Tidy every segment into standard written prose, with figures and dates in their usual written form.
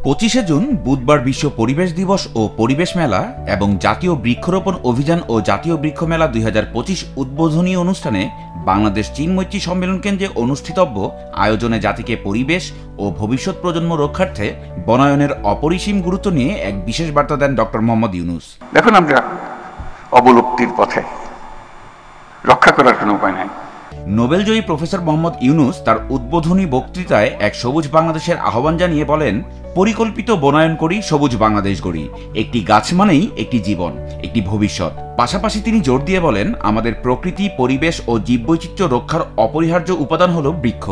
25শে June বুধবার বিশ্ব পরিবেশ দিবস ও পরিবেশ মেলা এবং জাতীয় বৃক্ষরোপণ অভিযান ও জাতীয় বৃক্ষ মেলা 2025 উদ্বোধনী অনুষ্ঠানে বাংলাদেশ চীন মৈত্রী সম্মেলন কেন্দ্রে অনুষ্ঠিতব্য আয়োজনে জাতিকে পরিবেশ ও ভবিষ্যৎ প্রজন্ম রক্ষার্থে বনায়নের অপরিসীম গুরুত্ব নিয়ে এক বিশেষ বার্তা দেন ডক্টর মোহাম্মদ ইউনূস। দেখুন, আমরা অবলুপ্তির পথে, রক্ষা করার কোনো উপায় নাই। নোবেলজয়ী প্রফেসর মোহাম্মদ ইউনূস তার উদ্বোধনী বক্তৃতায় এক সবুজ বাংলাদেশের আহ্বান জানিয়ে বলেন, পরিকল্পিত বনায়ন করি, সবুজ বাংলাদেশ গড়ি। একটি গাছ মানেই একটি জীবন, একটি ভবিষ্যৎ। পাশাপাশি তিনি জোর দিয়ে বলেন, আমাদের প্রকৃতি, পরিবেশ ও জীববৈচিত্র্য রক্ষার অপরিহার্য উপাদান হল বৃক্ষ।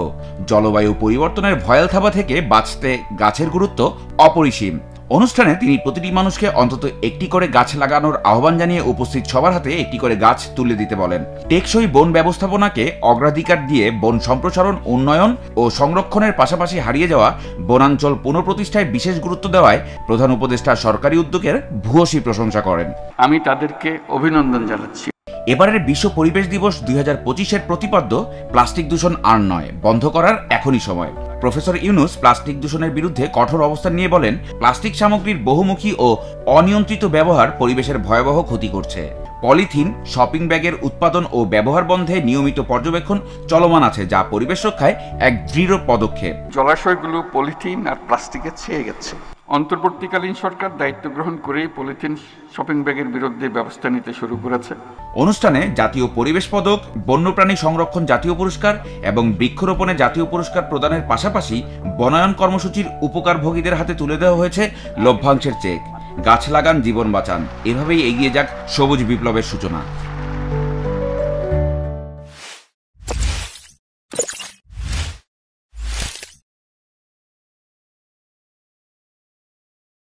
জলবায়ু পরিবর্তনের ভয়াল থাবা থেকে বাঁচতে গাছের গুরুত্ব অপরিসীম। অনুষ্ঠানে তিনি প্রতিটি মানুষকে অন্তত একটি করে গাছ লাগানোর আহ্বান জানিয়ে উপস্থিত সবার হাতে একটি করে গাছ তুলে দিতে বলেন। টেকসই বন ব্যবস্থাপনাকে অগ্রাধিকার দিয়ে বন সম্প্রসারণ, উন্নয়ন ও সংরক্ষণের পাশাপাশি হারিয়ে যাওয়া বনাঞ্চল পুনঃপ্রতিষ্ঠায় বিশেষ গুরুত্ব দেওয়ায় প্রধান উপদেষ্টা সরকারি উদ্যোগের ভূয়সী প্রশংসা করেন। আমি তাদেরকে অভিনন্দন জানাচ্ছি। এবারের বিশ্ব পরিবেশ দিবস 2025-এর প্রতিপাদ্য প্লাস্টিক দূষণ আর নয়, বন্ধ করার এখনই সময়। প্রফেসর ইউনূস প্লাস্টিক দূষণের বিরুদ্ধে কঠোর অবস্থান নিয়ে বলেন, প্লাস্টিক সামগ্রীর বহুমুখী ও অনিয়ন্ত্রিত ব্যবহার পরিবেশের ভয়াবহ ক্ষতি করছে। পলিথিন, শপিং ব্যাগের উৎপাদন ও ব্যবহার বন্ধে নিয়মিত পর্যবেক্ষণ চলমান আছে, যা পরিবেশ রক্ষায় এক দৃঢ় পদক্ষেপ। জলাশয়গুলো পলিথিন আর প্লাস্টিকে ছেয়ে গেছে। অন্তর্বর্তীকালীন সরকার দায়িত্ব গ্রহণ করেই পলিথিন, শপিং ব্যাগের বিরুদ্ধে ব্যবস্থা নিতে শুরু করেছে। অনুষ্ঠানে জাতীয় পরিবেশ পদক, বন্যপ্রাণী সংরক্ষণ জাতীয় পুরস্কার এবং বৃক্ষরোপণে জাতীয় পুরস্কার প্রদানের পাশাপাশি বনায়ন কর্মসূচির উপকারভোগীদের হাতে তুলে দেওয়া হয়েছে লভ্যাংশের চেক। গাছ লাগান, জীবন বাঁচান, এভাবেই এগিয়ে যাক সবুজ বিপ্লবের সূচনা।